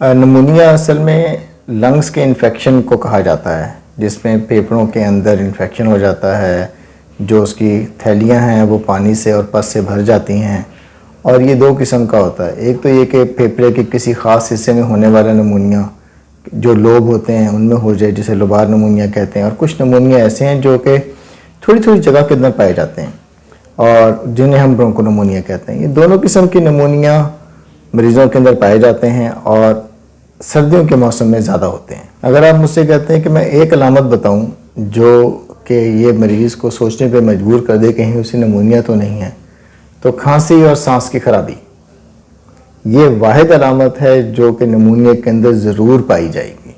Pneumonia اصل میں lungs کے انفیکشن کو کہا جاتا ہے، جس میں پھیپھڑوں کے اندر انفیکشن ہو جاتا ہے، جو اس کی تھیلیاں ہیں وہ پانی سے اور پس سے بھر جاتی ہیں، اور یہ دو قسم کا ہوتا ہے۔ ایک تو یہ کہ پھیپھڑے کے کسی خاص حصے میں ہونے والا نمونیا جو لوب ہوتے ہیں ان میں ہو جائے، جسے لوبار نمونیا کہتے ہیں، اور کچھ نمونیا ایسے ہیں جو کہ تھوڑی تھوڑی جگہ کے اندر پائے جاتے ہیں اور جنہیں ہم برونکو نمونیا کہتے ہیں۔ یہ دونوں قسم کی نمونیا مریضوں کے اندر پائے جاتے ہیں اور سردیوں کے موسم میں زیادہ ہوتے ہیں۔ اگر آپ مجھ سے کہتے ہیں کہ میں ایک علامت بتاؤں جو کہ یہ مریض کو سوچنے پہ مجبور کر دے کہیں اسے نمونیا تو نہیں ہے، تو کھانسی اور سانس کی خرابی یہ واحد علامت ہے جو کہ نمونیا کے اندر ضرور پائی جائے گی۔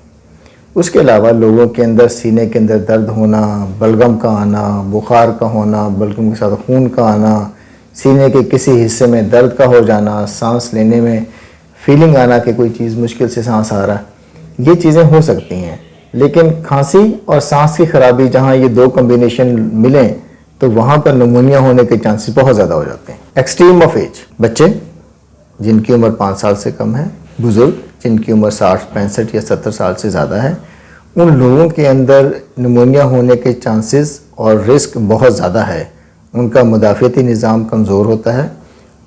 اس کے علاوہ لوگوں کے اندر سینے کے اندر درد ہونا، بلغم کا آنا، بخار کا ہونا، بلغم کے ساتھ خون کا آنا، سینے کے کسی حصے میں درد کا ہو جانا، سانس لینے میں فیلنگ آنا کہ کوئی چیز مشکل سے سانس آ رہا ہے، یہ چیزیں ہو سکتی ہیں۔ لیکن کھانسی اور سانس کی خرابی جہاں یہ دو کمبینیشن ملیں تو وہاں پر نمونیا ہونے کے چانسز بہت زیادہ ہو جاتے ہیں۔ ایکسٹریم آف ایج، بچے جن کی عمر 5 سال سے کم ہے، بزرگ جن کی عمر 60، 65 یا 70 سال سے زیادہ ہے، ان لوگوں کے اندر نمونیا ہونے کے چانسز اور رسک بہت زیادہ ہے۔ ان کا مدافعتی نظام کمزور ہوتا ہے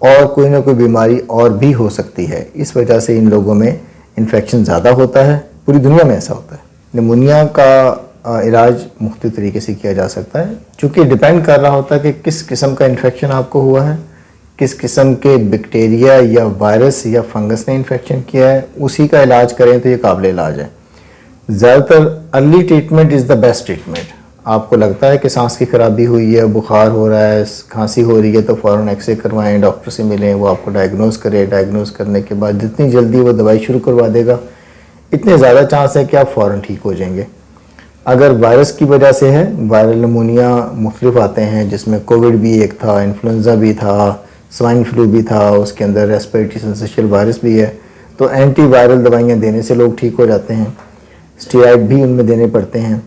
اور کوئی نہ کوئی بیماری اور بھی ہو سکتی ہے، اس وجہ سے ان لوگوں میں انفیکشن زیادہ ہوتا ہے۔ پوری دنیا میں ایسا ہوتا ہے۔ نمونیا کا علاج مختلف طریقے سے کیا جا سکتا ہے، چونکہ ڈیپینڈ کر رہا ہوتا ہے کہ کس قسم کا انفیکشن آپ کو ہوا ہے، کس قسم کے بیکٹیریا یا وائرس یا فنگس نے انفیکشن کیا ہے، اسی کا علاج کریں تو یہ قابل علاج ہے۔ زیادہ تر early treatment is the best treatment. آپ کو لگتا ہے کہ سانس کی خرابی ہوئی ہے، بخار ہو رہا ہے، کھانسی ہو رہی ہے تو فوراً ایکس رے کروائیں، ڈاکٹر سے ملیں، وہ آپ کو ڈائگنوز کرے۔ ڈائگنوز کرنے کے بعد جتنی جلدی وہ دوائی شروع کروا دے گا اتنے زیادہ چانس ہے کہ آپ فوراً ٹھیک ہو جائیں گے۔ اگر وائرس کی وجہ سے ہے، وائرل نمونیا مختلف آتے ہیں جس میں کووڈ بھی ایک تھا، انفلوئنزا بھی تھا، سوائن فلو بھی تھا، اس کے اندر ریسپیریٹری سنسیشل وائرس بھی ہے، تو اینٹی وائرل دوائیاں دینے سے لوگ ٹھیک ہو جاتے ہیں، اسٹیرائڈ بھی ان میں دینے پڑتے ہیں۔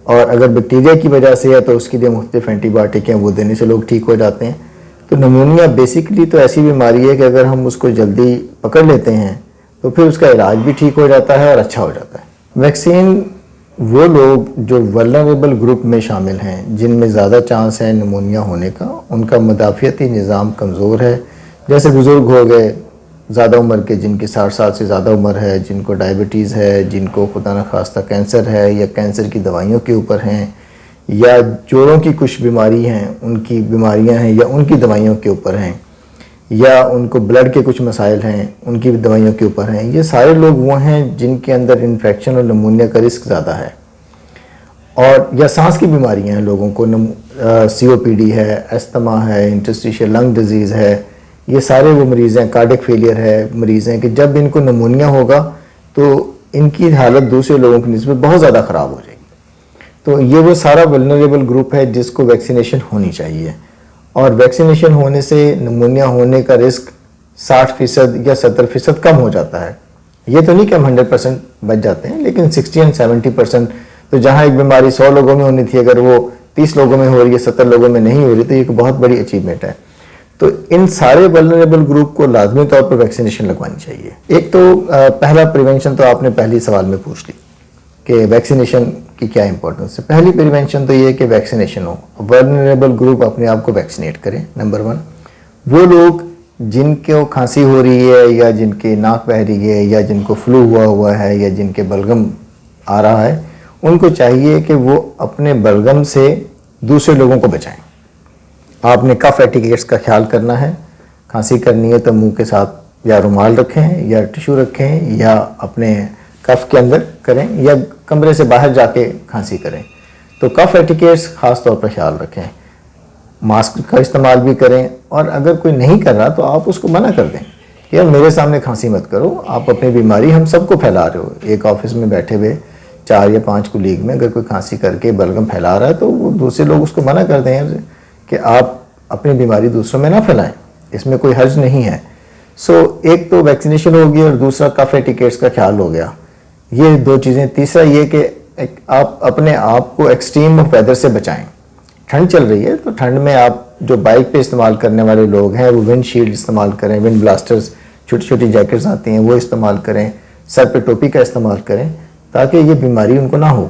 اور اگر بیکٹیریا کی وجہ سے ہے تو اس کے لیے مختلف اینٹی بائیوٹک ہیں، وہ دینے سے لوگ ٹھیک ہو جاتے ہیں۔ تو نمونیا بیسیکلی تو ایسی بیماری ہے کہ اگر ہم اس کو جلدی پکڑ لیتے ہیں تو پھر اس کا علاج بھی ٹھیک ہو جاتا ہے اور اچھا ہو جاتا ہے۔ ویکسین وہ لوگ جو ولنریبل گروپ میں شامل ہیں، جن میں زیادہ چانس ہے نمونیا ہونے کا، ان کا مدافعتی نظام کمزور ہے، جیسے بزرگ ہو گئے زیادہ عمر کے، جن کی 60 سال سے زیادہ عمر ہے، جن کو ڈائبٹیز ہے، جن کو خدا نخواستہ کینسر ہے یا کینسر کی دوائیوں کے اوپر ہیں، یا جوڑوں کی کچھ بیماری ہیں، ان کی بیماریاں ہیں یا ان کی دوائیوں کے اوپر ہیں، یا ان کو بلڈ کے کچھ مسائل ہیں، ان کی دوائیوں کے اوپر ہیں۔ یہ سارے لوگ وہ ہیں جن کے اندر انفیکشن اور نمونیا کا رسک زیادہ ہے۔ اور یا سانس کی بیماریاں ہیں، لوگوں کو سی او پی ڈی ہے، استھما ہے، انٹرسٹیشل لنگ ڈیزیز ہے، یہ سارے وہ مریض ہیں، کارڈک فیلئر ہے، مریض ہیں کہ جب ان کو نمونیا ہوگا تو ان کی حالت دوسرے لوگوں کی نسبت بہت زیادہ خراب ہو جائے گی۔ تو یہ وہ سارا ولنریبل گروپ ہے جس کو ویکسینیشن ہونی چاہیے، اور ویکسینیشن ہونے سے نمونیا ہونے کا رسک 60% یا 70% کم ہو جاتا ہے۔ یہ تو نہیں کہ ہم 100% بچ جاتے ہیں، لیکن 60 اور 70%، تو جہاں ایک بیماری 100 لوگوں میں ہونی تھی، اگر وہ 30 لوگوں میں ہو رہی ہے، 70 لوگوں میں نہیں ہو رہی، تو یہ ایک بہت بڑی اچیومنٹ ہے۔ تو ان سارے ولنریبل گروپ کو لازمی طور پر ویکسینیشن لگوانی چاہیے۔ ایک تو پہلا پریونشن تو آپ نے پہلی سوال میں پوچھ لی کہ ویکسینیشن کی کیا امپورٹنس ہے۔ پہلی پریونشن تو یہ ہے کہ ویکسینیشن ہو، ولنریبل گروپ اپنے آپ کو ویکسینیٹ کریں۔ نمبر 1، وہ لوگ جن کو کھانسی ہو رہی ہے یا جن کے ناک بہہ رہی ہے یا جن کو فلو ہوا ہے یا جن کے بلغم آ رہا ہے، ان کو چاہیے کہ وہ اپنے بلغم سے دوسرے لوگوں کو بچائیں۔ آپ نے کف ایٹیکیٹس کا خیال کرنا ہے۔ کھانسی کرنی ہے تو منہ کے ساتھ یا رومال رکھیں یا ٹیشو رکھیں یا اپنے کف کے اندر کریں یا کمرے سے باہر جا کے کھانسی کریں۔ تو کف ایٹیکیٹس خاص طور پر خیال رکھیں، ماسک کا استعمال بھی کریں، اور اگر کوئی نہیں کر رہا تو آپ اس کو منع کر دیں کہ یار میرے سامنے کھانسی مت کرو، آپ اپنی بیماری ہم سب کو پھیلا رہے ہو۔ ایک آفس میں بیٹھے ہوئے 4 یا 5 کولیگ میں اگر کوئی کھانسی کر کے بلغم پھیلا رہا ہے تو وہ دوسرے لوگ اس کو منع کر دیں کہ آپ اپنی بیماری دوسروں میں نہ پھیلائیں، اس میں کوئی حرج نہیں ہے۔ ایک تو ویکسینیشن ہوگی اور دوسرا کف ایٹیکیٹس کا خیال ہو گیا، یہ 2 چیزیں۔ تیسرا یہ کہ آپ اپنے آپ کو ایکسٹریم ویدر سے بچائیں۔ ٹھنڈ چل رہی ہے تو ٹھنڈ میں آپ جو بائک پہ استعمال کرنے والے لوگ ہیں وہ ونڈ شیلڈ استعمال کریں، ونڈ بلاسٹرز، چھوٹی چھوٹی جیکٹس آتی ہیں وہ استعمال کریں۔ سر پہ ٹوپی کا استعمال کریں تاکہ یہ بیماری ان کو نہ ہو.